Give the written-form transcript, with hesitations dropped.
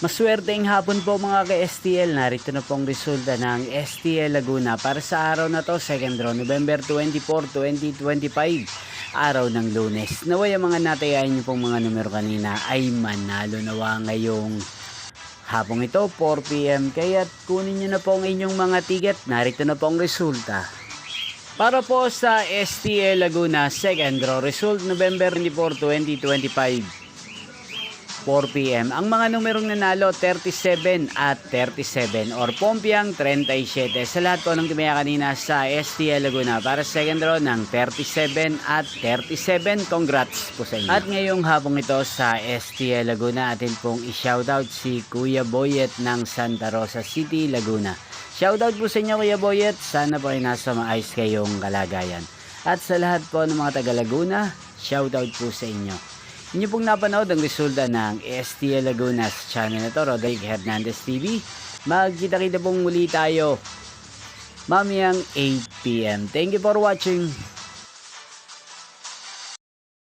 Maswerteng hapon po mga ka-STL. Narito na pong resulta ng STL Laguna para sa araw na to, 2nd draw, November 24, 2025, araw ng Lunes. Naway ang mga natayain niyo pong mga numero kanina ay manalo nawa ngayong hapong ito, 4 PM. Kaya kunin niyo na po ang inyong mga ticket. Narito na po ang resulta. Para po sa STL Laguna, 2nd draw, result November 24, 2025. 4 PM. Ang mga numerong nanalo 37 at 37 or Pompiang 37. Sa lahat po ng tumaya kanina sa STL Laguna para sa second draw ng 37 at 37. Congrats po sa inyo. At ngayong hapong ito sa STL Laguna, atin pong i-shoutout si Kuya Boyet ng Santa Rosa City, Laguna. Shoutout po sa inyo Kuya Boyet. Sana po ay nasa maayos kayong kalagayan. At sa lahat po ng mga taga Laguna, shoutout po sa inyo. Inyo pong napanood ang resulta ng STL Laguna sa channel na to, Roderick Hernandez TV. Magkita-kita pong muli tayo mamayang 8 PM. Thank you for watching.